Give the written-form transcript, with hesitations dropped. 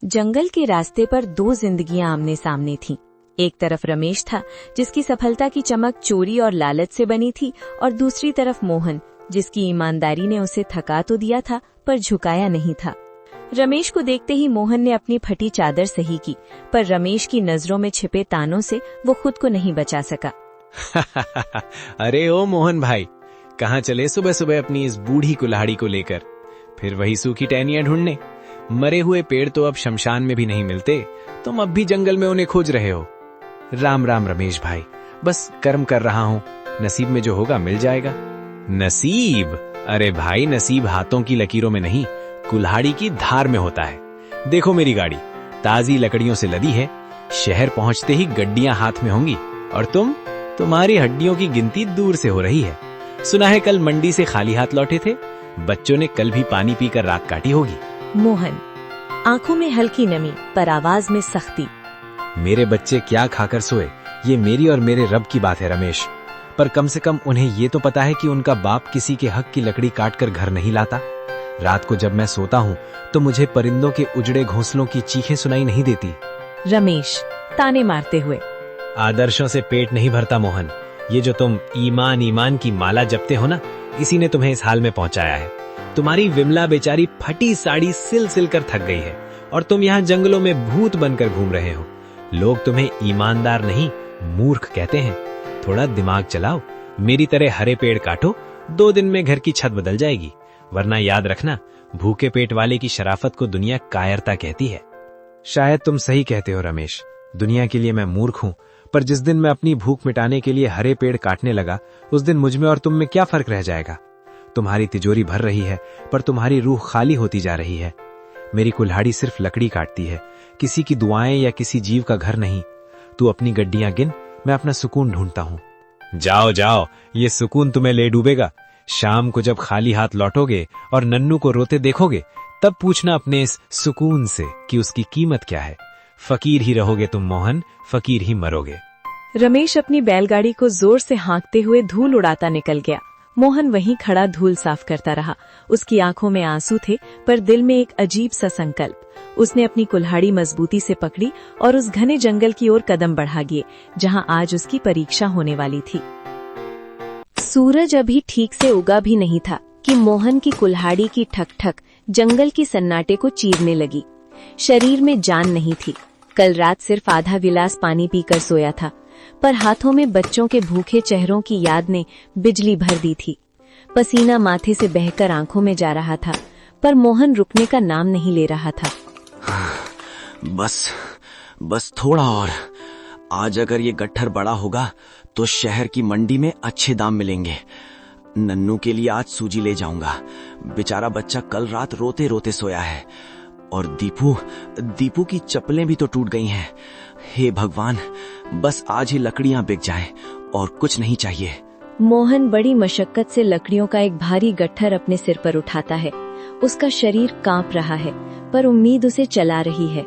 जंगल के रास्ते पर दो जिंदगियां आमने सामने थीं। एक तरफ रमेश था, जिसकी सफलता की चमक चोरी और लालच से बनी थी, और दूसरी तरफ मोहन, जिसकी ईमानदारी ने उसे थका तो दिया था पर झुकाया नहीं था। रमेश को देखते ही मोहन ने अपनी फटी चादर सही की, पर रमेश की नजरों में छिपे तानों से वो खुद को नहीं बचा सका। अरे ओ मोहन भाई, कहाँ चले सुबह सुबह अपनी इस बूढ़ी कुल्हाड़ी को लेकर? फिर वही सूखी टहनियां ढूंढने? मरे हुए पेड़ तो अब शमशान में भी नहीं मिलते, तुम अब भी जंगल में उन्हें खोज रहे हो। राम राम रमेश भाई, बस कर्म कर रहा हूँ, नसीब में जो होगा मिल जाएगा। नसीब? अरे भाई, नसीब हाथों की लकीरों में नहीं, कुल्हाड़ी की धार में होता है। देखो मेरी गाड़ी ताजी लकड़ियों से लदी है, शहर पहुंचते ही गड्डियां हाथ में होंगी, और तुम्हारी हड्डियों की गिनती दूर से हो रही है। सुना है कल मंडी से खाली हाथ लौटे थे, बच्चों ने कल भी पानी पीकर रात काटी होगी। मोहन, आंखों में हल्की नमी पर आवाज में सख्ती। मेरे बच्चे क्या खाकर सोए, ये मेरी और मेरे रब की बात है रमेश, पर कम से कम उन्हें ये तो पता है कि उनका बाप किसी के हक की लकड़ी काटकर घर नहीं लाता। रात को जब मैं सोता हूँ तो मुझे परिंदों के उजड़े घोंसलों की चीखें सुनाई नहीं देती। रमेश ताने मारते हुए। आदर्शों से पेट नहीं भरता मोहन, ये जो तुम ईमान ईमान की माला जपते हो ना, इसी ने तुम्हें इस हाल में पहुंचाया है। तुम्हारी विमला बेचारी फटी साड़ी सिल सिल कर थक गई है, और तुम यहाँ जंगलों में भूत बनकर घूम रहे हो। लोग तुम्हें ईमानदार नहीं, मूर्ख कहते हैं। थोड़ा दिमाग चलाओ, मेरी तरह हरे पेड़ काटो, 2 दिन में घर की छत बदल जाएगी। वरना याद रखना, भूखे पेट वाले की शराफत को दुनिया कायरता कहती है। शायद तुम सही कहते हो रमेश, दुनिया के लिए मैं मूर्ख हूँ, पर जिस दिन मैं अपनी भूख मिटाने के लिए हरे पेड़ काटने लगा, उस दिन मुझ में और तुम में क्या फर्क रह जाएगा? तुम्हारी तिजोरी भर रही है, पर तुम्हारी रूह खाली होती जा रही है। मेरी कुल्हाड़ी सिर्फ लकड़ी काटती है, किसी की दुआएं या किसी जीव का घर नहीं। तू अपनी गड्डियां गिन, मैं अपना सुकून ढूंढता हूँ। जाओ जाओ, ये सुकून तुम्हें ले डूबेगा। शाम को जब खाली हाथ लौटोगे और नन्नू को रोते देखोगे, तब पूछना अपने इस सुकून से कि उसकी कीमत क्या है। फकीर ही रहोगे तुम मोहन, फकीर ही मरोगे। रमेश अपनी बैलगाड़ी को जोर से हाँकते हुए धूल उड़ाता निकल गया। मोहन वहीं खड़ा धूल साफ करता रहा। उसकी आंखों में आंसू थे, पर दिल में एक अजीब सा संकल्प। उसने अपनी कुल्हाड़ी मजबूती से पकड़ी और उस घने जंगल की ओर कदम बढ़ा गए, जहां आज उसकी परीक्षा होने वाली थी। सूरज अभी ठीक से उगा भी नहीं था कि मोहन की कुल्हाड़ी की ठक ठक जंगल की सन्नाटे को चीरने लगी। शरीर में जान नहीं थी। कल रात सिर्फ आधा गिलास पानी पीकर सोया था, पर हाथों में बच्चों के भूखे चेहरों की याद ने बिजली भर दी थी। पसीना माथे से बहकर आंखों में जा रहा था, पर मोहन रुकने का नाम नहीं ले रहा था। बस थोड़ा और। आज अगर ये गट्ठर बड़ा होगा तो शहर की मंडी में अच्छे दाम मिलेंगे। नन्नू के लिए आज सूजी ले जाऊंगा। बेचारा बच्चा कल रात रोते रोते सोया है, और दीपू की चप्पलें भी तो टूट गई हैं। हे भगवान, बस आज ही लकड़ियां बिक जाएं और कुछ नहीं चाहिए। मोहन बड़ी मशक्कत से लकड़ियों का एक भारी गट्ठर अपने सिर पर उठाता है। उसका शरीर कांप रहा है, पर उम्मीद उसे चला रही है।